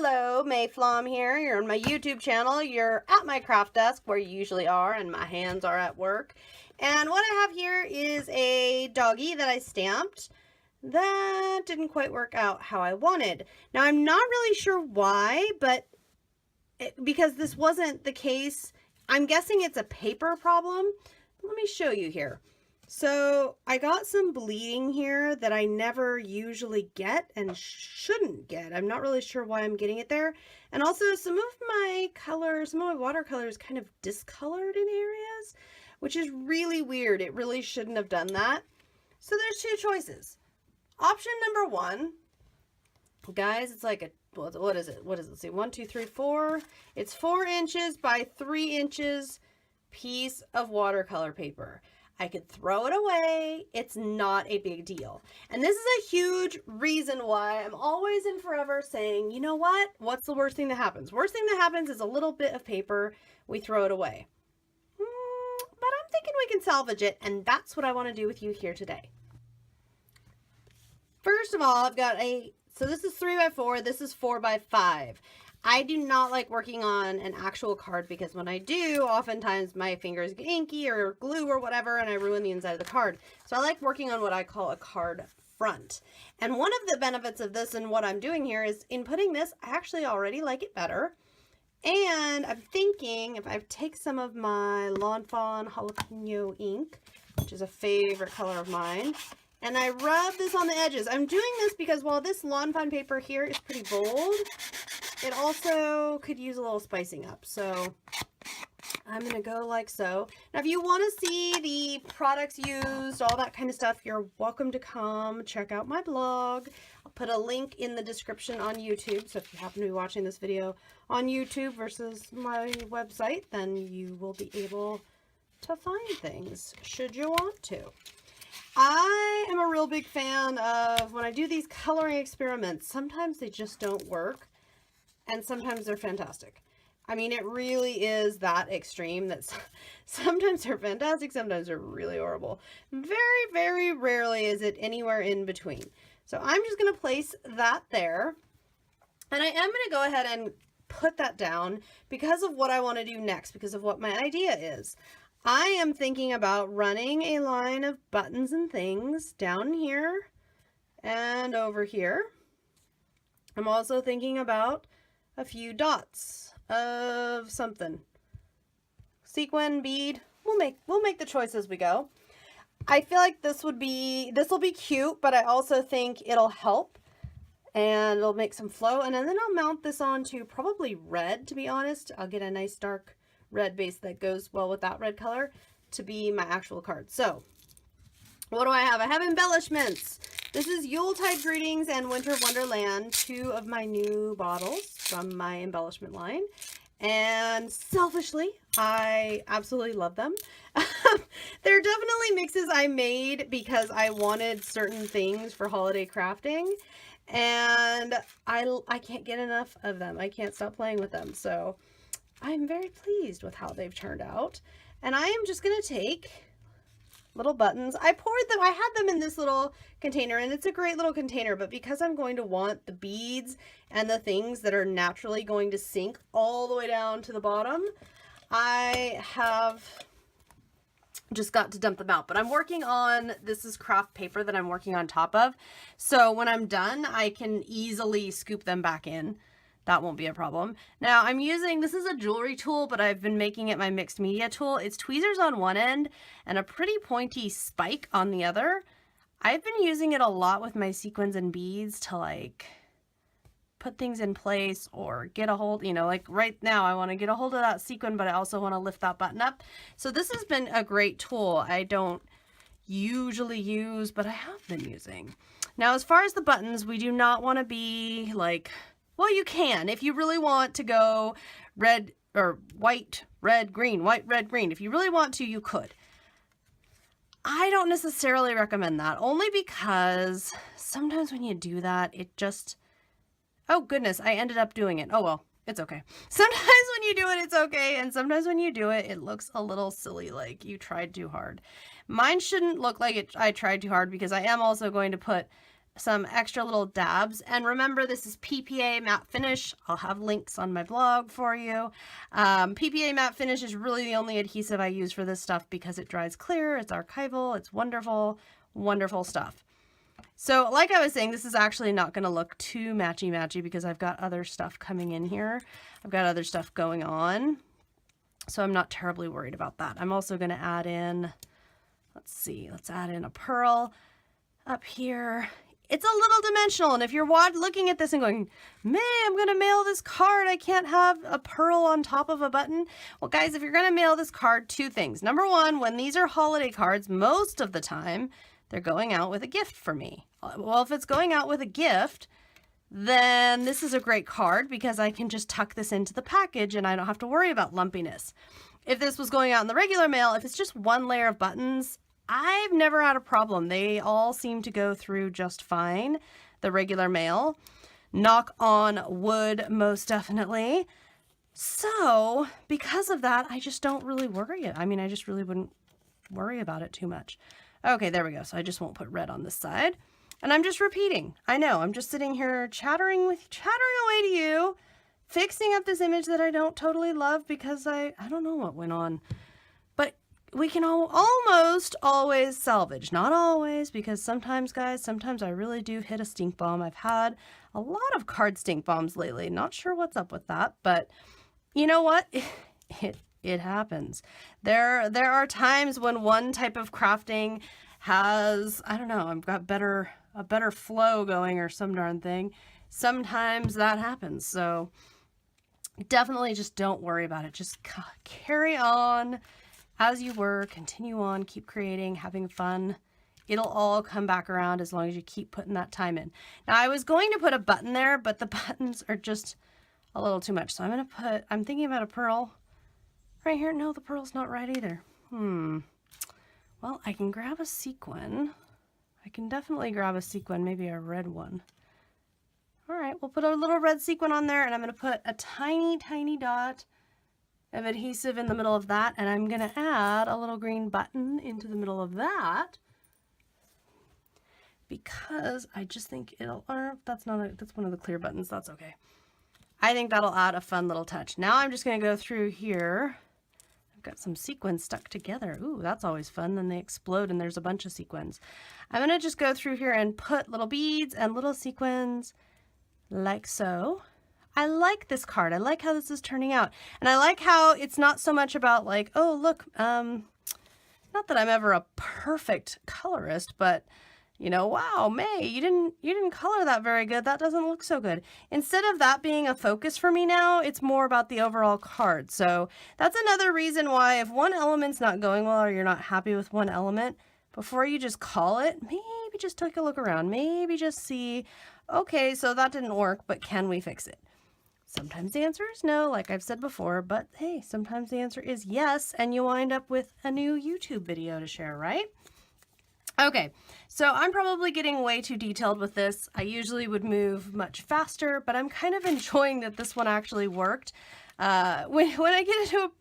Hello, Mayflom here. You're on my YouTube channel. You're at my craft desk where you usually are, and my hands are at work. And what I have here is a doggy that I stamped that didn't quite work out how I wanted. Now, I'm not really sure why, but because this wasn't the case, I'm guessing it's a paper problem. Let me show you here. So I got some bleeding here that I never usually get and shouldn't get. I'm not really sure why I'm getting it there. And also some of my colors, some of my watercolors kind of discolored in areas, which is really weird. It really shouldn't have done that. So there's two choices. Option number one, guys, it's like a, what is it? Let's see, 1, 2, 3, 4. It's 4 inches by 3 inches piece of watercolor paper. I could throw it away. It's not a big deal. And this is a huge reason why I'm always and forever saying, you know what? What's the worst thing that happens? Worst thing that happens is a little bit of paper. We throw it away. But I'm thinking we can salvage it, and that's what I want to do with you here today. First of all, I've got so this is 3 by 4. This is 4 by 5. I do not like working on an actual card because when I do, oftentimes my fingers get inky or glue or whatever, and I ruin the inside of the card. So I like working on what I call a card front. And one of the benefits of this and what I'm doing here is in putting this, I actually already like it better. And I'm thinking if I take some of my Lawn Fawn Jalapeno ink, which is a favorite color of mine, and I rub this on the edges. I'm doing this because while this Lawn Fawn paper here is pretty bold, it also could use a little spicing up. So I'm going to go like so. Now, if you want to see the products used, all that kind of stuff, you're welcome to come check out my blog. I'll put a link in the description on YouTube. So if you happen to be watching this video on YouTube versus my website, then you will be able to find things should you want to. I am a real big fan of when I do these coloring experiments, sometimes they just don't work. And sometimes they're fantastic. I mean, it really is that extreme that sometimes they're fantastic, sometimes they're really horrible. Very, very rarely is it anywhere in between. So I'm just going to place that there. And I am going to go ahead and put that down because of what I want to do next, because of what my idea is. I am thinking about running a line of buttons and things down here and over here. I'm also thinking about a few dots of something. Sequin, bead. We'll make the choice as we go. I feel like this will be cute, but I also think it'll help and it'll make some flow. And then I'll mount this onto probably red, to be honest. I'll get a nice dark red base that goes well with that red color to be my actual card. So what do I have? I have embellishments. This is Yuletide Greetings and Winter Wonderland, 2 of my new bottles from my embellishment line. And selfishly, I absolutely love them. They're definitely mixes I made because I wanted certain things for holiday crafting. And I can't get enough of them. I can't stop playing with them. So I'm very pleased with how they've turned out. And I am just going to take little buttons. I had them in this little container, and it's a great little container, but because I'm going to want the beads and the things that are naturally going to sink all the way down to the bottom, I have just got to dump them out. But I'm working on, this is craft paper that I'm working on top of. So when I'm done, I can easily scoop them back in. That won't be a problem. Now I'm using, this is a jewelry tool, but I've been making it my mixed media tool. It's tweezers on one end and a pretty pointy spike on the other. I've been using it a lot with my sequins and beads to like put things in place or get a hold, you know, like right now I want to get a hold of that sequin, but I also want to lift that button up. So this has been a great tool. I don't usually use, but I have been using. Now, as far as the buttons, we do not want to be like, well, you can if you really want to go red or white, red, green, white, red, green. If you really want to, you could. I don't necessarily recommend that, only because sometimes when you do that, it just, oh goodness, I ended up doing it. Oh well, it's okay. Sometimes when you do it, it's okay. And sometimes when you do it, it looks a little silly, like you tried too hard. Mine shouldn't look like I tried too hard because I am also going to put some extra little dabs. And remember, this is PPA matte finish. I'll have links on my blog for you. PPA matte finish is really the only adhesive I use for this stuff because it dries clear, it's archival, it's wonderful, wonderful stuff. So like I was saying, this is actually not going to look too matchy-matchy because I've got other stuff coming in here. I've got other stuff going on. So I'm not terribly worried about that. I'm also going to add in, let's see, let's add in a pearl up here. It's a little dimensional, and if you're looking at this and going, man, I'm going to mail this card, I can't have a pearl on top of a button. Well, guys, if you're going to mail this card, two things. Number one, when these are holiday cards, most of the time, they're going out with a gift for me. Well, if it's going out with a gift, then this is a great card because I can just tuck this into the package and I don't have to worry about lumpiness. If this was going out in the regular mail, if it's just one layer of buttons, I've never had a problem. They all seem to go through just fine, the regular mail. Knock on wood, most definitely. So, because of that, I just don't really worry. I mean, I just really wouldn't worry about it too much. Okay, there we go. So I just won't put red on this side. And I'm just repeating. I know, I'm just sitting here chattering away to you, fixing up this image that I don't totally love because I don't know what went on. But we can almost always salvage. Not always, because sometimes, guys, sometimes I really do hit a stink bomb. I've had a lot of card stink bombs lately. Not sure what's up with that, but you know what? It happens. There are times when one type of crafting has, I don't know, I've got a better flow going or some darn thing. Sometimes that happens. So definitely just don't worry about it. Just carry on as you were, continue on, keep creating, having fun. It'll all come back around as long as you keep putting that time in. Now I was going to put a button there, but the buttons are just a little too much. So I'm thinking about a pearl right here. No, the pearl's not right either. Well, I can grab a sequin. I can definitely grab a sequin, maybe a red one. All right, we'll put a little red sequin on there, and I'm going to put a tiny, tiny dot of adhesive in the middle of that, and I'm going to add a little green button into the middle of that because I just think it'll, or that's one of the clear buttons, that's okay. I think that'll add a fun little touch. Now I'm just going to go through here. I've got some sequins stuck together. Ooh, that's always fun. Then they explode and there's a bunch of sequins. I'm going to just go through here and put little beads and little sequins like so. I like this card. I like how this is turning out. And I like how it's not so much about like, oh, look, not that I'm ever a perfect colorist, but you know, wow, May, you didn't color that very good. That doesn't look so good. Instead of that being a focus for me now, it's more about the overall card. So that's another reason why if one element's not going well or you're not happy with one element, before you just call it, maybe just take a look around. Maybe just see, okay, so that didn't work, but can we fix it? Sometimes the answer is no, like I've said before, but hey, sometimes the answer is yes, and you wind up with a new YouTube video to share, right? Okay, so I'm probably getting way too detailed with this. I usually would move much faster, but I'm kind of enjoying that this one actually worked. When I get into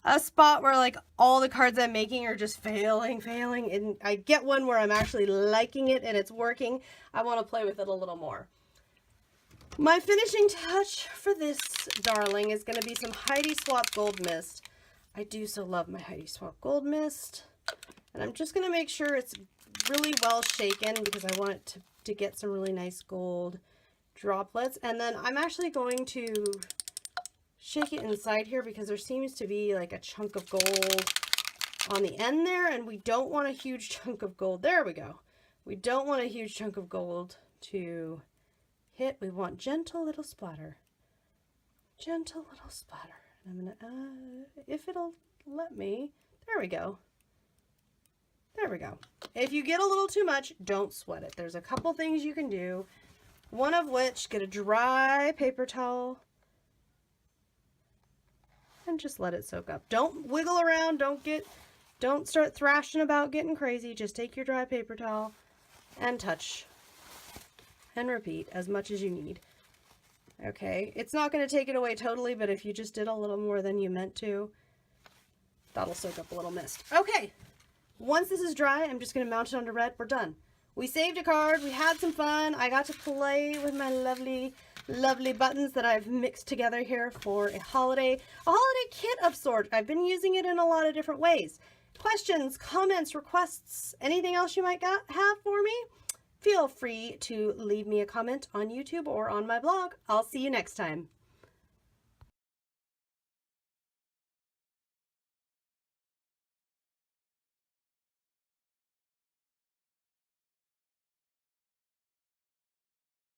a spot where like all the cards I'm making are just failing, and I get one where I'm actually liking it and it's working, I want to play with it a little more. My finishing touch for this darling is going to be some Heidi Swapp Gold Mist. I do so love my Heidi Swapp Gold Mist. And I'm just going to make sure it's really well shaken because I want it to get some really nice gold droplets. And then I'm actually going to shake it inside here because there seems to be like a chunk of gold on the end there. And we don't want a huge chunk of gold. There we go. We don't want a huge chunk of gold to hit. We want gentle little splatter. Gentle little splatter. And I'm going to, if it'll let me, there we go. There we go. If you get a little too much, don't sweat it. There's a couple things you can do. One of which, get a dry paper towel and just let it soak up. Don't wiggle around. Don't start thrashing about getting crazy. Just take your dry paper towel and touch and repeat as much as you need. Okay, it's not going to take it away totally, but if you just did a little more than you meant to, that'll soak up a little mist. Okay. Once this is dry, I'm just going to mount it onto red. We're done. we saved a card. We had some fun. I got to play with my lovely buttons that I've mixed together here for a holiday kit of sorts. I've been using it in a lot of different ways. Questions, comments, requests, anything else you might have for me? Feel free to leave me a comment on YouTube or on my blog. I'll see you next time.